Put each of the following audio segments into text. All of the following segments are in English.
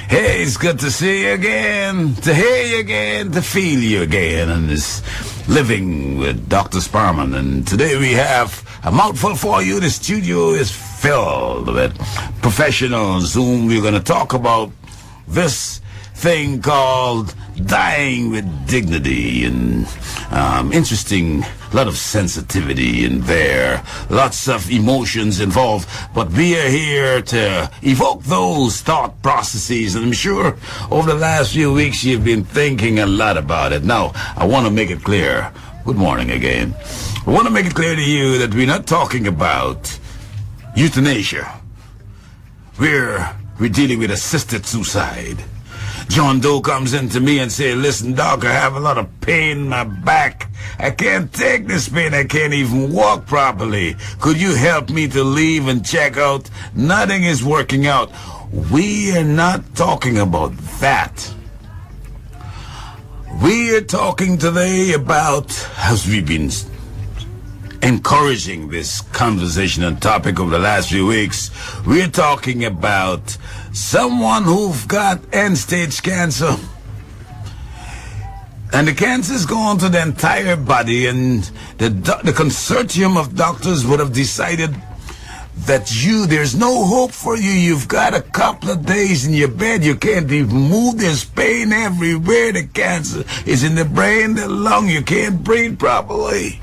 Hey, it's good to see you again, to hear you again, to feel you again on this Living with Dr. Sparman. And today we have a mouthful for you. The studio is filled with professionals whom we're going to talk about this thing called dying with dignity, and interesting, a lot of sensitivity in there, lots of emotions involved, but we are here to evoke those thought processes, and I'm sure over the last few weeks you've been thinking a lot about it. Now, I want to make it clear, good morning again, I want to make it clear to you that we're not talking about euthanasia. We're dealing with assisted suicide. John Doe comes in to me and say, listen, Doc, I have a lot of pain in my back. I can't take this pain. I can't even walk properly. Could you help me to leave and check out? Nothing is working out. We are not talking about that. We are talking today about, as we've been encouraging this conversation and topic over the last few weeks, we're talking about someone who've got end-stage cancer, and the cancer's gone to the entire body, and the consortium of doctors would have decided that there's no hope for you. You've got a couple of days in your bed, you can't even move, there's pain everywhere, the cancer is in the brain, the lung, you can't breathe properly.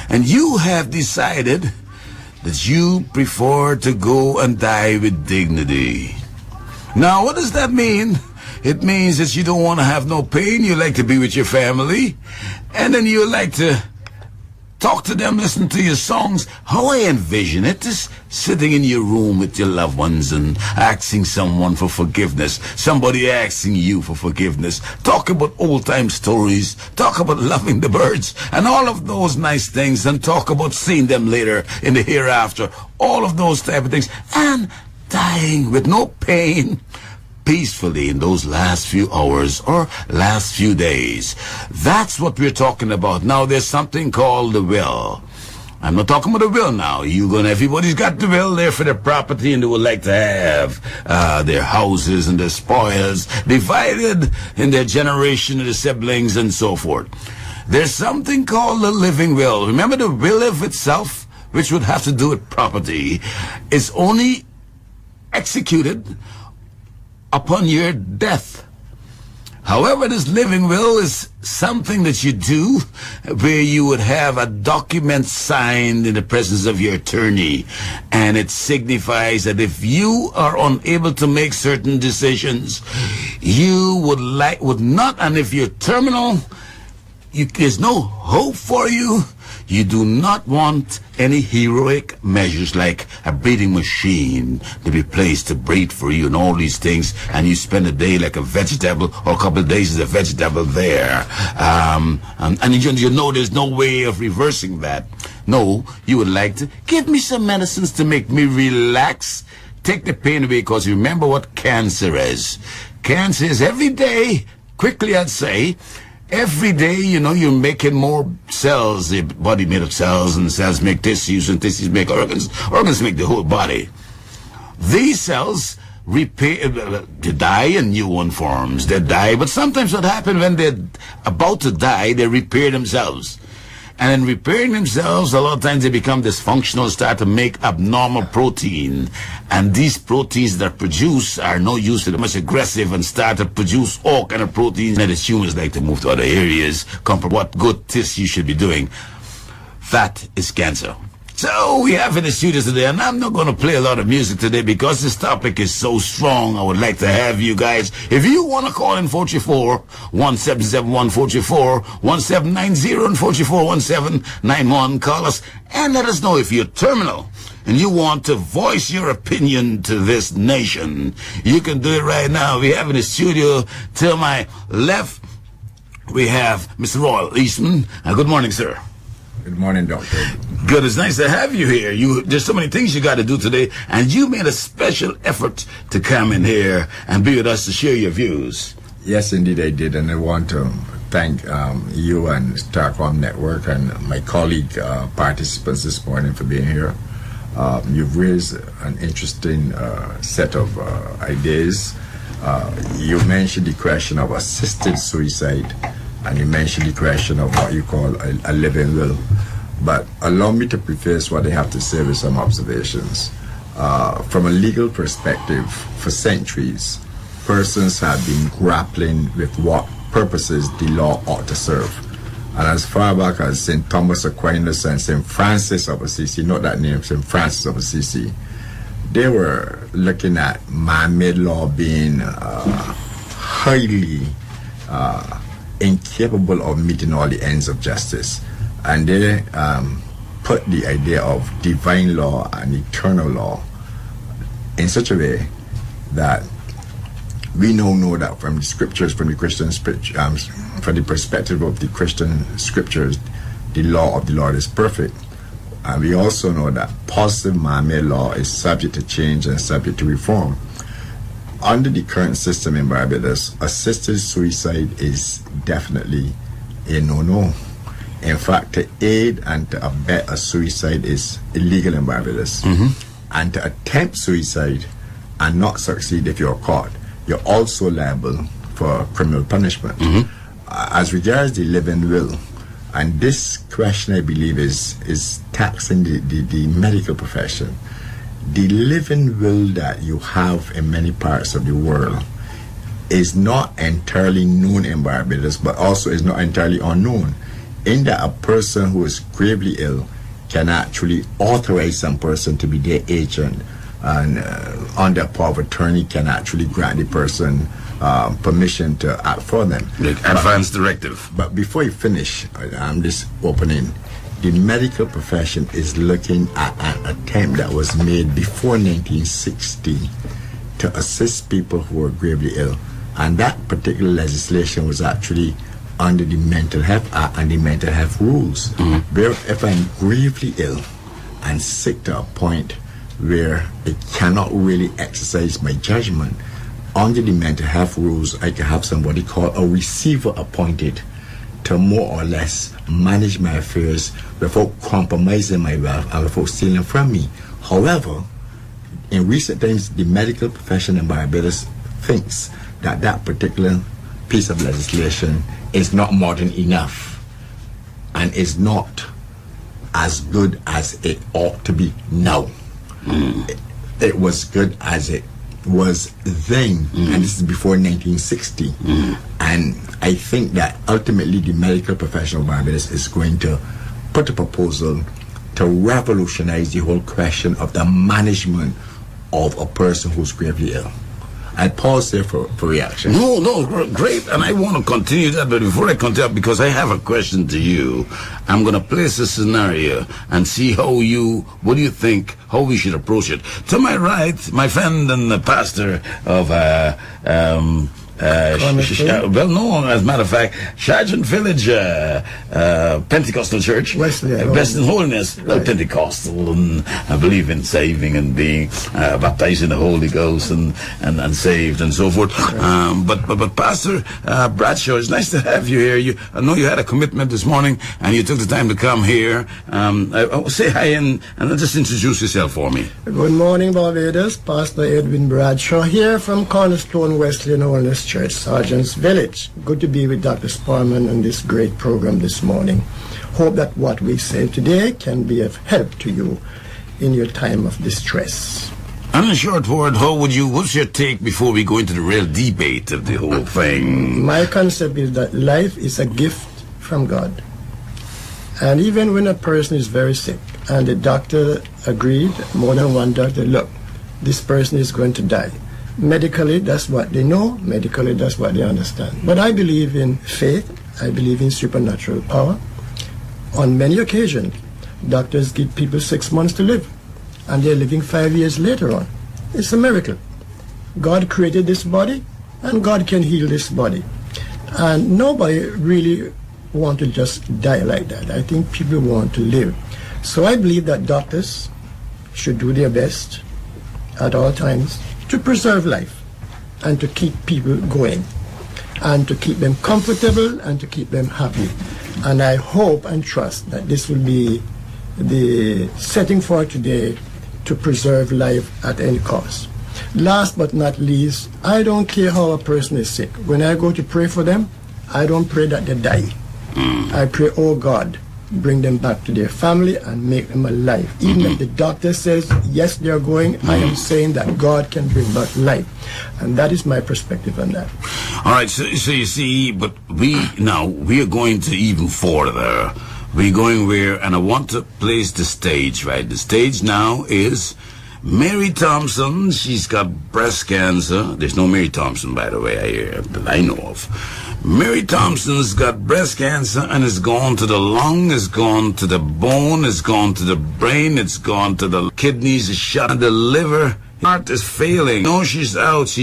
And you have decided that you prefer to go and die with dignity. Now, what does that mean? It means that you don't want to have no pain, you like to be with your family, and then you like to talk to them, listen to your songs. How I envision it is sitting in your room with your loved ones and asking someone for forgiveness, somebody asking you for forgiveness, talk about old-time stories, talk about loving the birds, and all of those nice things, and talk about seeing them later in the hereafter, all of those type of things, and dying with no pain, peacefully in those last few hours or last few days. That's what we're talking about. Now, there's something called the will. I'm not talking about the will now. Everybody's got the will there for their property, and they would like to have their houses and their spoils divided in their generation of the siblings and so forth. There's something called the living will. Remember, the will of itself, which would have to do with property, is only executed upon your death. However, this living will is something that you do where you would have a document signed in the presence of your attorney, and it signifies that if you are unable to make certain decisions, you would not, and if you're terminal, there's no hope for you, you do not want any heroic measures like a breathing machine to be placed to breathe for you and all these things, and you spend a day like a vegetable or a couple of days as a vegetable there. And you know there's no way of reversing that. No, you would like to give me some medicines to make me relax, take the pain away, because remember what cancer is. Cancer is every day, quickly I'd say, every day, you're making more cells. The body made of cells, and cells make tissues, and tissues make organs. Organs make the whole body. These cells repair, they die and new one forms. They die, but sometimes what happens when they're about to die, they repair themselves. And in repairing themselves, a lot of times they become dysfunctional, start to make abnormal protein. And these proteins that are produced are no use, they're much aggressive and start to produce all kind of proteins that the humans like to move to other areas, compared to what good tissue should be doing. That is cancer. So we have in the studios today, and I'm not going to play a lot of music today because this topic is so strong. I would like to have you guys, if you want to call in 434-1771-44-1790 and 44-1791, call us and let us know if you're terminal and you want to voice your opinion to this nation. You can do it right now. We have in the studio to my left, we have Mr. Rawle, Eastmond. Good morning, sir. Good morning, Doctor. Good. It's nice to have you here. There's so many things you got to do today, and you made a special effort to come in here and be with us to share your views. Yes, indeed I did, and I want to thank you and Starcom Network and my colleague participants this morning for being here. You've raised an interesting set of ideas You mentioned the question of assisted suicide, and you mentioned the question of what you call a living will. But allow me to preface what I have to say with some observations. From a legal perspective, for centuries, persons have been grappling with what purposes the law ought to serve. And as far back as St. Thomas Aquinas and St. Francis of Assisi, not that name, St. Francis of Assisi, they were looking at man-made law being highly incapable of meeting all the ends of justice. And they put the idea of divine law and eternal law in such a way that we now know that from the scriptures, from the Christian scriptures, from the perspective of the Christian scriptures, the law of the Lord is perfect. And we also know that positive man-made law is subject to change and subject to reform. Under the current system in Barbados, assisted suicide is definitely a no-no. In fact, to aid and to abet a suicide is illegal in Barbados. And to attempt suicide and not succeed if you're caught, you're also liable for criminal punishment. As regards the living will, and this question I believe is taxing the medical profession. The living will that you have in many parts of the world is not entirely known in Barbados, but also is not entirely unknown, in that a person who is gravely ill can actually authorize some person to be their agent, and under power of attorney can actually grant the person permission to act for them. Like advance directive. But before you finish, I'm just opening. The medical profession is looking at an attempt that was made before 1960 to assist people who are gravely ill. And that particular legislation was actually under the Mental Health Act and the Mental Health Rules. Where if I'm gravely ill and sick to a point where I cannot really exercise my judgment, under the Mental Health Rules, I can have somebody called a receiver appointed to more or less manage my affairs without compromising my wealth and without stealing from me. However, in recent times, the medical profession in Barbados thinks that that particular piece of legislation is not modern enough and is not as good as it ought to be now. It was good as it was then, and this is before 1960. And I think that ultimately the medical profession of Barbados is going to put a proposal to revolutionize the whole question of the management of a person who's gravely ill. I pause there for reaction. No, great, and I want to continue that, but before I continue, because I have a question to you, I'm going to place a scenario and see what do you think, how we should approach it. To my right, my friend and the pastor of well known, as a matter of fact, Sergeant Village Pentecostal Church, Western Holiness, right. Pentecostal, and I believe in saving and being baptized in the Holy Ghost and saved and so forth. Right. But Pastor Bradshaw, it's nice to have you here. I know you had a commitment this morning and you took the time to come here. Say hi and just introduce yourself for me. Good morning, Barbados. Pastor Edwin Bradshaw here from Cornerstone Wesleyan Holiness Church, Sergeant's Village. Good to be with Dr. Sparman on this great program this morning. Hope that what we say today can be of help to you in your time of distress. And in a short word, what's your take before we go into the real debate of the whole thing? My concept is that life is a gift from God. And even when a person is very sick and the doctor agreed, more than one doctor, look, this person is going to die. Medically, that's what they know. Medically, that's what they understand. But I believe in faith. I believe in supernatural power. On many occasions, doctors give people 6 months to live, and they're living 5 years later on. It's a miracle. God created this body, and God can heal this body. And nobody really wants to just die like that. I think people want to live. So I believe that doctors should do their best at all times to preserve life and to keep people going and to keep them comfortable and to keep them happy. And I hope and trust that this will be the setting for today to preserve life at any cost. Last but not least, I don't care how a person is sick. When I go to pray for them, I don't pray that they die. I pray, oh God, bring them back to their family and make them alive. Even if the doctor says, yes, they are going, I am saying that God can bring back life. And that is my perspective on that. All right, so you see, but we are going to even further. We're going where, and I want to place the stage, right? The stage now is Mary Thompson. She's got breast cancer. There's no Mary Thompson, by the way, that I know of. Mary Thompson's got breast cancer, and it's gone to the lung, it's gone to the bone, it's gone to the brain, it's gone to the kidneys, it's shot in the liver. Heart is failing. No, she's out.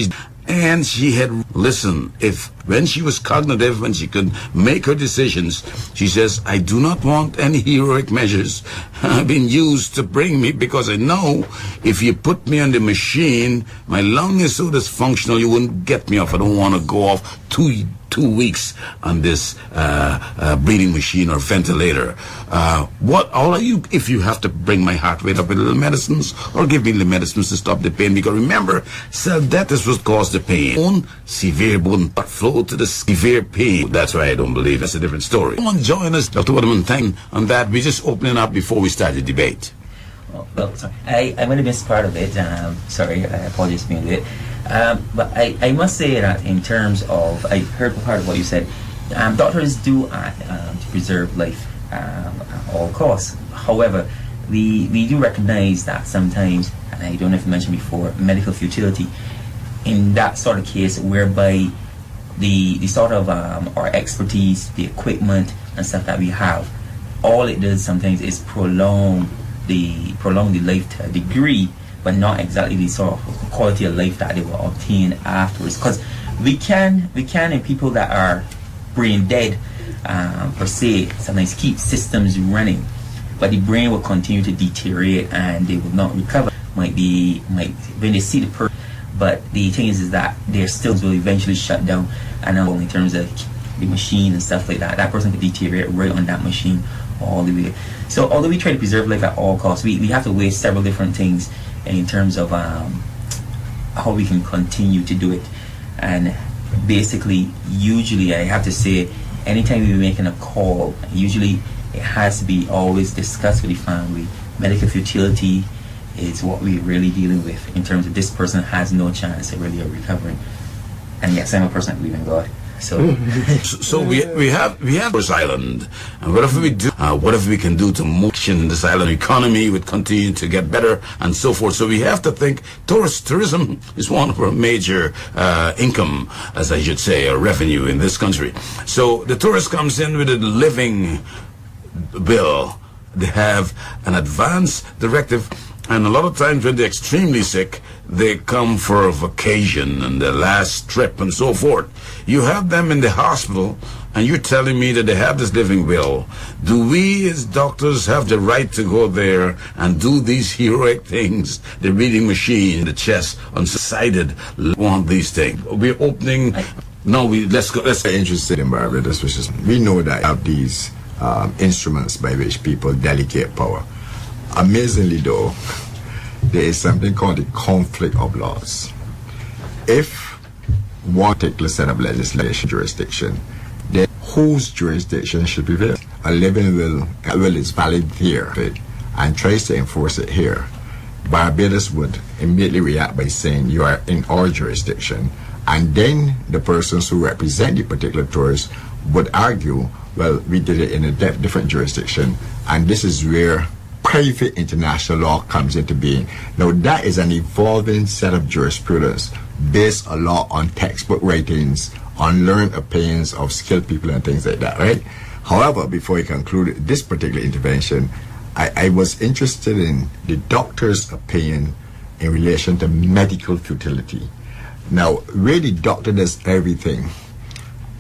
And she had, listen, when she was cognitive, when she could make her decisions, she says, I do not want any heroic measures being used to bring me, because I know if you put me on the machine, my lung is so dysfunctional, you wouldn't get me off. I don't want to go off 2 weeks on this breathing machine or ventilator. All are you, if you have to bring my heart rate up with little medicines, or give me the medicines to stop the pain? Because remember, cell death is what caused the pain. Severe bone flow to the severe pain. That's why I don't believe. That's a different story. Come on, join us, Dr. Waterman. Thank on that. We're just opening up before we start the debate. Well, sorry. I'm going to miss part of it. Sorry, I apologize for being late. But I must say that in terms of, I heard part of what you said. Doctors do act to preserve life at all costs. However, we do recognize that sometimes, and I don't know if you mentioned before, medical futility. In that sort of case, whereby the sort of our expertise, the equipment and stuff that we have, all it does sometimes is prolong the life to a degree, but not exactly the sort of quality of life that they will obtain afterwards. Because we can in people that are brain dead per se, sometimes keep systems running, but the brain will continue to deteriorate and they will not recover. Might when they see the person, but the thing is that their stills will eventually shut down. And in terms of the machine and stuff like that, that person could deteriorate right on that machine all the way. So although we try to preserve life at all costs, we have to weigh several different things in terms of how we can continue to do it. And basically, usually I have to say, anytime we're making a call, usually it has to be always discussed with the family. Medical futility is what we're really dealing with in terms of this person has no chance of really recovering. And yes, I'm a person that believes in God. So we have this island, and whatever we do, whatever we can do to motion this island economy would continue to get better and so forth. So we have to think tourism is one of our major income, as I should say, or revenue in this country. So the tourist comes in with a living bill. They have an advance directive. And a lot of times when they're extremely sick, they come for a vacation and their last trip and so forth. You have them in the hospital, and you're telling me that they have this living will. Do we as doctors have the right to go there and do these heroic things? The reading machine, the chest, undecided, want these things. We're opening... let's go. Let's get interested in Barbados, which is, we know that have these instruments by which people delegate power. Amazingly though, there is something called the conflict of laws. If one particular set of legislation jurisdiction, then whose jurisdiction should prevail? A living will is valid here and tries to enforce it here. Barbados would immediately react by saying you are in our jurisdiction, and then the persons who represent the particular tourist would argue, well, we did it in a different jurisdiction, and this is where private international law comes into being. Now that is an evolving set of jurisprudence based a lot on textbook writings, on learned opinions of skilled people and things like that, right? However, before I conclude this particular intervention, I was interested in the doctor's opinion in relation to medical futility. Now, where the doctor does everything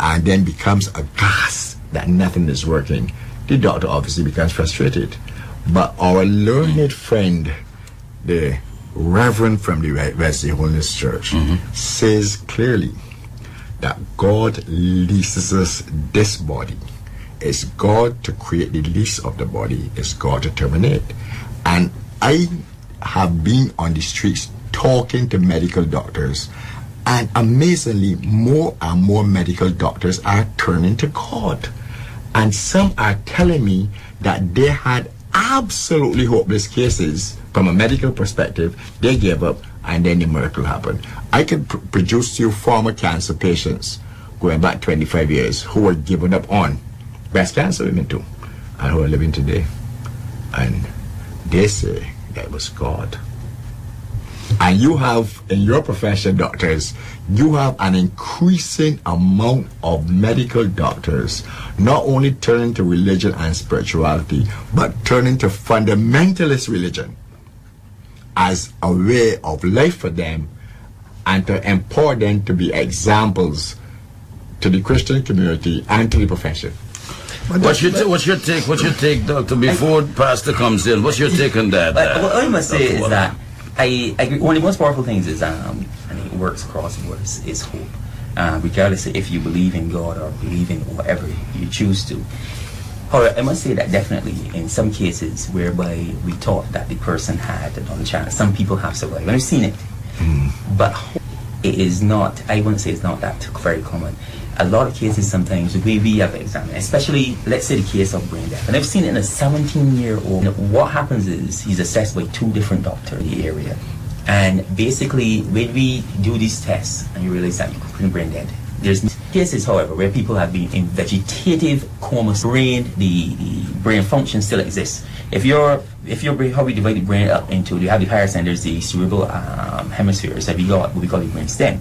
and then becomes aghast that nothing is working, the doctor obviously becomes frustrated. But our learned friend, the Reverend from the Wesley Holiness Church, says clearly that God leases us this body. It's God to create the lease of the body. It's God to terminate. And I have been on the streets talking to medical doctors, and amazingly, more and more medical doctors are turning to God. And some are telling me that they had absolutely hopeless cases from a medical perspective. They gave up, and then the miracle happened. I can produce you former cancer patients going back 25 years who were given up on breast cancer women too, and who are living today. And they say that was God. And you have, in your profession, doctors, you have an increasing amount of medical doctors not only turning to religion and spirituality, but turning to fundamentalist religion as a way of life for them, and to empower them to be examples to the Christian community and to the profession. What's your take, Doctor, before Pastor comes in? What's your take on that? What I must say is that I agree. One of the most powerful things is, and it works across the board, is hope. Regardless of if you believe in God or believe in whatever you choose to. However, I must say that definitely in some cases whereby we thought that the person had another chance, some people have survived. And I've seen it. But it is not, I wouldn't say it's not that very common. A lot of cases sometimes we have examined, especially let's say the case of brain death, and I've seen it in a 17-year-old. What happens is he's assessed by 2 different doctors in the area, and basically when we do these tests and you realize that you're brain dead. There's cases, however, where people have been in vegetative coma. The brain function still exists. If your brain, how we divide the brain up into, you have the higher center, there's the cerebral hemispheres that we got what we call the brain stem.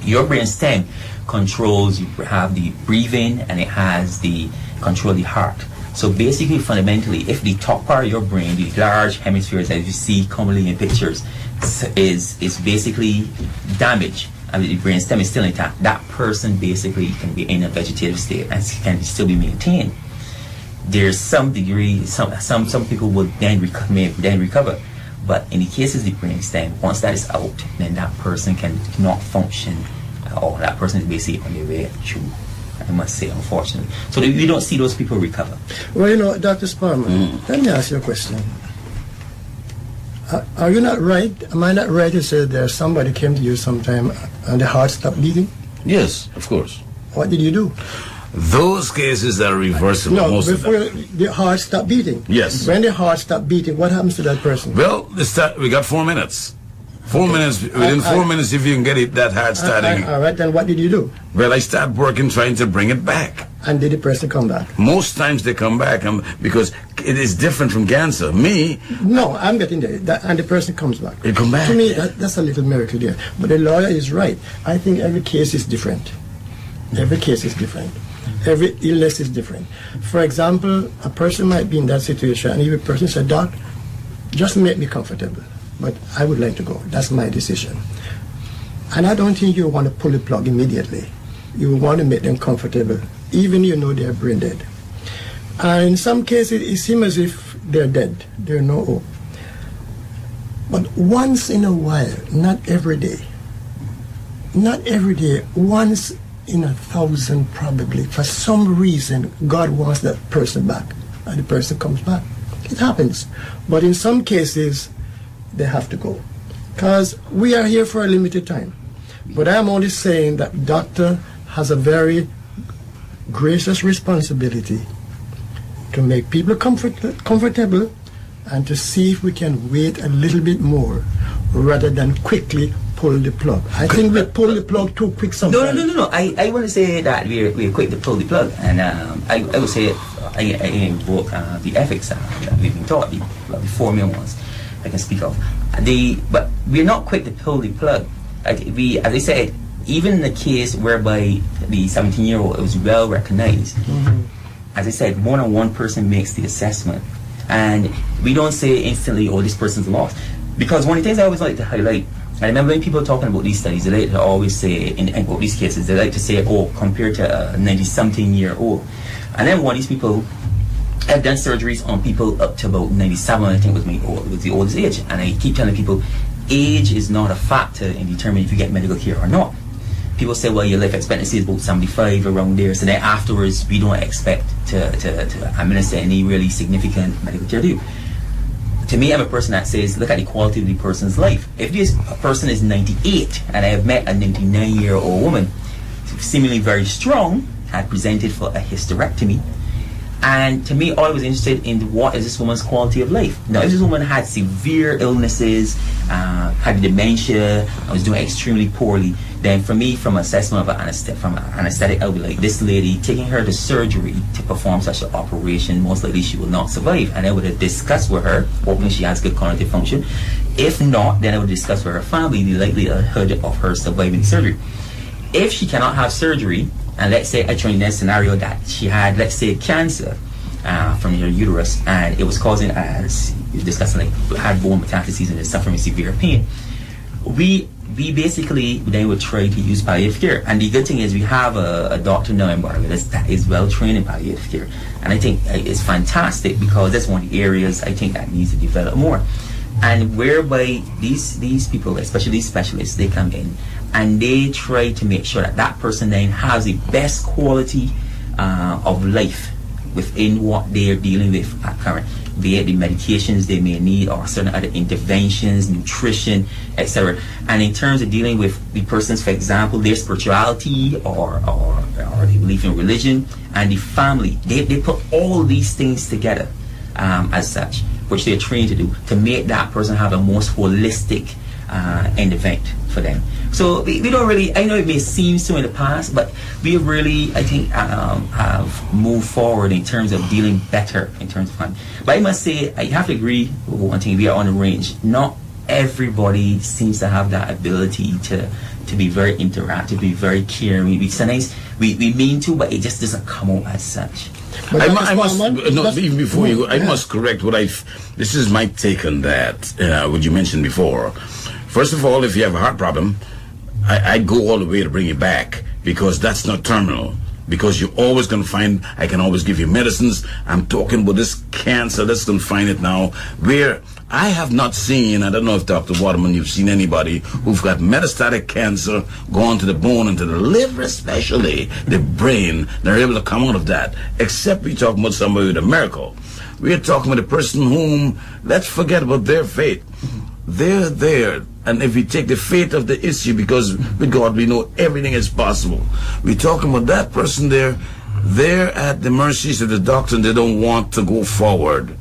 Your brain stem controls, you have the breathing, and it has the control the heart. So basically, fundamentally, if the top part of your brain, the large hemispheres as you see commonly in pictures, is basically damaged, and the brain stem is still intact, that person basically can be in a vegetative state and can still be maintained. There's some degree, some people would then recover, but in the cases of the brain stem, once that is out, then that person cannot function, or that person is basically on their way through, I must say, unfortunately. So we don't see those people recover. Well, Dr. Sparman, let me ask you a question. Are you not right? Am I not right to say there's somebody came to you sometime and the heart stopped beating? Yes, of course. What did you do? Those cases are reversible. No, most before of them. the heart stopped beating. Yes. When the heart stopped beating, what happens to that person? Well, we got 4 minutes. 4 minutes. Within 4 minutes, if you can get it, that heart starting. All right, then what did you do? Well, I start working trying to bring it back. And did the person come back? Most times they come back, because it is different from cancer. No, I'm getting there. And the person comes back. They come back. To me, that's a little miracle there. But the lawyer is right. I think every case is different. Every case is different. Every illness is different. For example, a person might be in that situation, and if a person said, "Doc, just make me comfortable, but I would like to go. That's my decision." And I don't think you want to pull the plug immediately. You want to make them comfortable, even you know they're brain dead. And in some cases, it seems as if they're dead. There's no hope. But once in a while, not every day, once in 1,000 probably, for some reason, God wants that person back, and the person comes back. It happens. But in some cases, they have to go, because we are here for a limited time. But I'm only saying that doctor has a very gracious responsibility to make people comfortable, and to see if we can wait a little bit more rather than quickly pull the plug. I think we pull the plug too quick sometimes. No. I want to say that we're quick to pull the plug, and I would say I invoke the ethics that we've been taught, the 4 main ones I can speak of. But we're not quick to pull the plug. As I said, even in the case whereby the 17-year-old was well recognized, as I said, more than one person makes the assessment, and we don't say instantly, "Oh, this person's lost," because one of the things I always like to highlight. I remember when people are talking about these studies, they like to always say, in about these cases, they like to say, "Oh, compared to a 90-something-year-old." And then one of these people have done surgeries on people up to about 97, I think was the oldest age. And I keep telling people, age is not a factor in determining if you get medical care or not. People say, well, your life expectancy is about 75, around there, so then afterwards we don't expect to administer any really significant medical care to you. to me, I'm a person that says, look at the quality of the person's life. If this person is 98 and I have met a 99-year-old woman, seemingly very strong, had presented for a hysterectomy, and to me, I was interested in what is this woman's quality of life. Now, if this woman had severe illnesses, had dementia, and was doing extremely poorly, then for me, from assessment of an anesthetic, I would be like, this lady, taking her to surgery to perform such an operation, most likely she will not survive. And I would have discussed with her, hoping she has good cognitive function. If not, then I would discuss with her family the likelihood of her surviving surgery. If she cannot have surgery, and let's say I trained in a scenario that she had, let's say, cancer from her uterus, and it was causing, as you discussed, like, had bone metastases and is suffering severe pain, we basically then would try to use palliative care. And the good thing is we have a doctor now in Barbados that is well trained in palliative care, and I think it's fantastic, because that's one of the areas I think that needs to develop more. And whereby these people, especially these specialists, they come in and they try to make sure that that person then has the best quality of life within what they are dealing with at current, be it the medications they may need or certain other interventions, nutrition, etc. And in terms of dealing with the person's, for example, their spirituality or they believe in religion, and the family, they put all these things together as such, which they're trained to do, to make that person have a most holistic end event for them. So we don't really, I know it may seem so in the past, but we have really, I think, have moved forward in terms of dealing better in terms of fun. But I must say, I have to agree with one thing, we are on the range. Not everybody seems to have that ability to be very interactive, be very caring. Sometimes we mean to, but it just doesn't come out as such. I must even before you go, I must correct what this is my take on that, what you mentioned before. First of all, if you have a heart problem, I go all the way to bring you back, because that's not terminal. Because you're always going to find, I can always give you medicines. I'm talking about this cancer, let's going to find it now. Where I have not seen, I don't know if Dr. Waterman, you've seen anybody who've got metastatic cancer, gone to the bone and to the liver especially, the brain, they're able to come out of that. Except we're talking about somebody with a miracle. We're talking about a person whom, let's forget about their fate. They're there. And if we take the fate of the issue, because with God we know everything is possible. We're talking about that person there, they're at the mercies of the doctor and they don't want to go forward.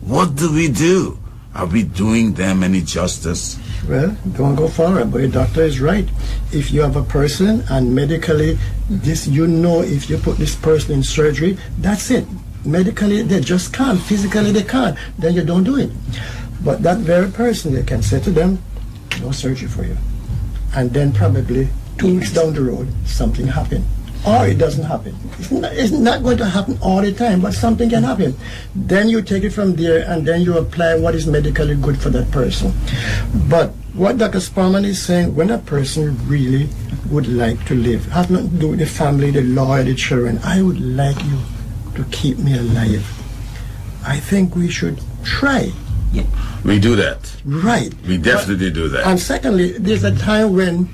What do we do? Are we doing them any justice? Well, don't go forward, but the doctor is right. If you have a person and medically, if you put this person in surgery, that's it. Medically, they just can't. Physically, they can't. Then you don't do it. But that very person, they can say to them, no surgery for you. And then probably 2 weeks down the road, something happened. Or it doesn't happen. It's not going to happen all the time, but something can happen. Then you take it from there and then you apply what is medically good for that person. But what Dr. Sparman is saying, when a person really would like to live, has nothing to do with the family, the lawyer, the children, I would like you to keep me alive. I think we should try. Yeah. We do that. Right. We definitely do that. And secondly, there's a time when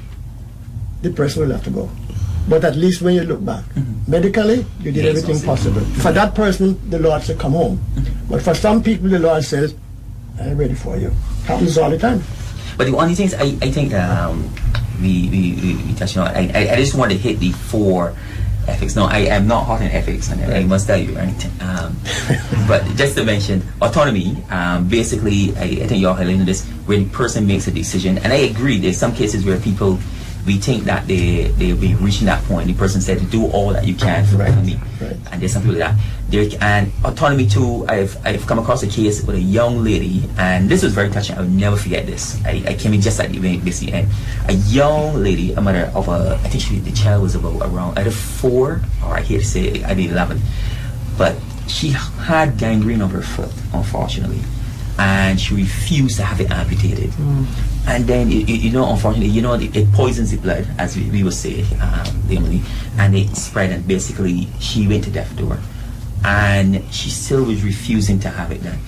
the person will have to go. But at least when you look back, medically, you did everything possible. For that person, the Lord said, come home. But for some people, the Lord says, I'm ready for you. Happens all the time. But the only things I think we touched on, I just want to hit the 4 ethics. No, I am not hot in ethics, and I must tell you, right? But just to mention autonomy, basically, I think you're highlighting this, where the person makes a decision, and I agree. There's some cases where people, we think that they'll be reaching that point. The person said to do all that you can for me, and there's some people like that. And autonomy too. I've come across a case with a young lady, and this was very touching. I will never forget this. I came in just at the basically end. A young lady, a mother of I think the child was around either 4 or I hate to say it, either 11, but she had gangrene of her foot, unfortunately, and she refused to have it amputated. And then unfortunately, it poisons the blood, as we would say, and it spread, and basically she went to death door. And she still was refusing to have it done.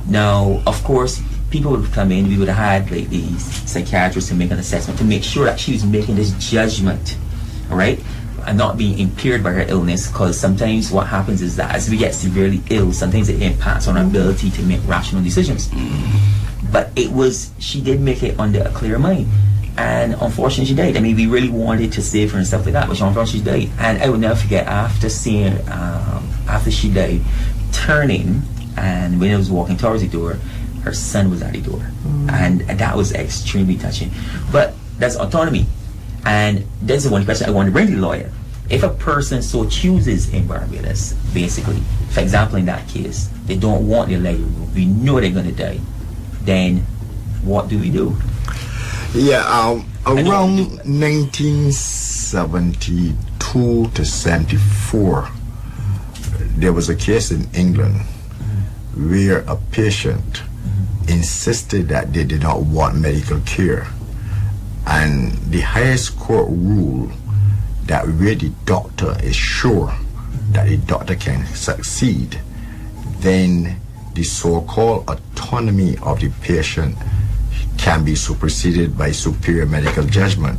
Now, of course, people would come in, we would have had like these psychiatrists to make an assessment to make sure that she was making this judgment, all right? and not being impaired by her illness, because sometimes what happens is that as we get severely ill, sometimes it impacts on our ability to make rational decisions. But she did make it under a clear mind, and unfortunately she died. I mean, we really wanted to save her and stuff like that, but unfortunately she died. And I will never forget, after seeing after she died, turning, and when I was walking towards the door, her son was at the door, and that was extremely touching. But that's autonomy, and that's the one question I want to bring to the lawyer. If a person so chooses in Barbados, basically, for example, in that case, they don't want their leg removed, we know they're going to die, then what do we do? Yeah, around 1972 to 74, there was a case in England where a patient insisted that they did not want medical care, and the highest court ruled that where the doctor is sure that the doctor can succeed, then the so-called autonomy of the patient can be superseded by superior medical judgment.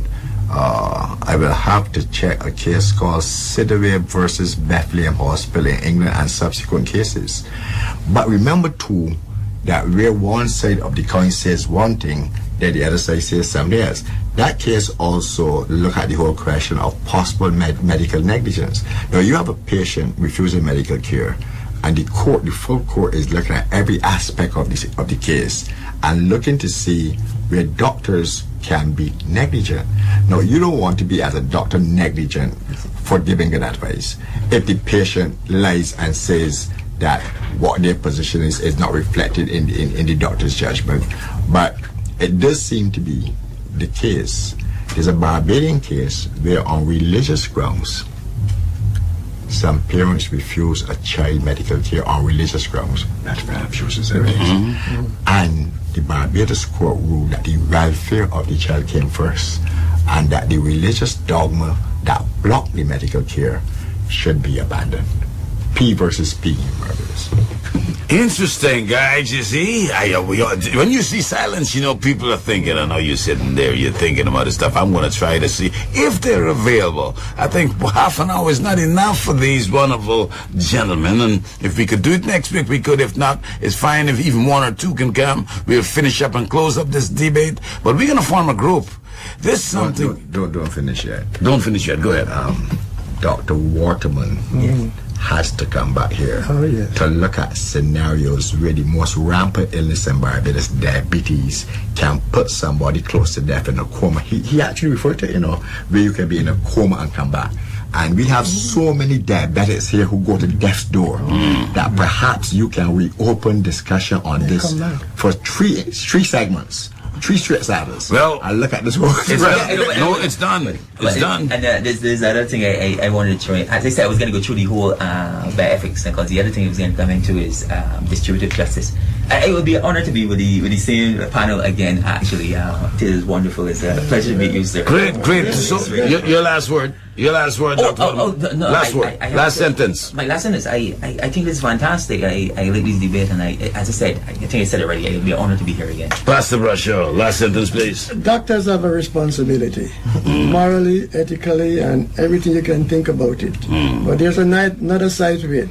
I will have to check a case called Sidaway versus Bethlehem Hospital in England and subsequent cases. But remember too, that where one side of the coin says one thing, then the other side says something else. That case also look at the whole question of possible medical negligence. Now you have a patient refusing medical care, and the full court is looking at every aspect of the case and looking to see where doctors can be negligent. Now you don't want to be, as a doctor, negligent for giving good advice. If the patient lies and says that what their position is not reflected in the doctor's judgment. But it does seem to be the case. There's a Barbadian case where on religious grounds some parents refuse a child medical care on religious grounds. That's perhaps and the Barbados court ruled that the welfare of the child came first, and that the religious dogma that blocked the medical care should be abandoned. P versus P in Barbados. Interesting, guys. You see, when you see silence, you know people are thinking. I know you're sitting there, you're thinking about this stuff. I'm going to try to see if they're available. I think half an hour is not enough for these wonderful gentlemen, and if we could do it next week, we could. If not, it's fine. If even one or two can come, we'll finish up and close up this debate. But we're going to form a group. There's something. Don't finish yet. Don't finish yet. Go ahead. Dr. Waterman has to come back here to look at scenarios where the most rampant illness in Barbados, diabetes, can put somebody close to death in a coma. He actually referred to, where you can be in a coma and come back. And we have so many diabetics here who go to death's door that perhaps you can reopen discussion on this for three segments. 3 straight Saturdays. Well, I look at this one. It's done. It's done. And there's another thing I wanted to try. As I said, I was going to go through the whole bioethics, because the other thing I was going to come into is distributive justice. It would be an honor to be with the same panel again. Actually, it is wonderful. It's a pleasure to meet you, sir. Great. So your last word. Your last word, Dr. No, last word. Last sentence. My last sentence. I think this is fantastic. I like this debate, and as I said, I think I said it already. It would be an honor to be here again. Pastor Brashaw, last sentence, please. Doctors have a responsibility, morally, ethically, and everything you can think about it. But there's another side to it,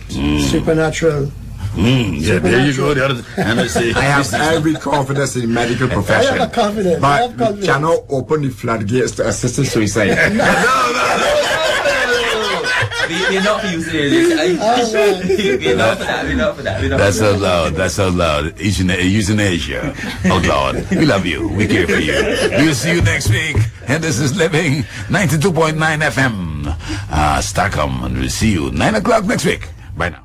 supernatural. Yeah, there you go. And I say, I have every confidence in medical profession. I have a confidence. But we cannot open the floodgates to assisted suicide. We're not for you, seriously. We're not for that. That's so loud. That's so loud. Euthanasia. Oh, Lord. We love you. We care for you. We'll see you next week. And this is Living 92.9 FM. Stockholm. And we'll see you 9 o'clock next week. Bye now.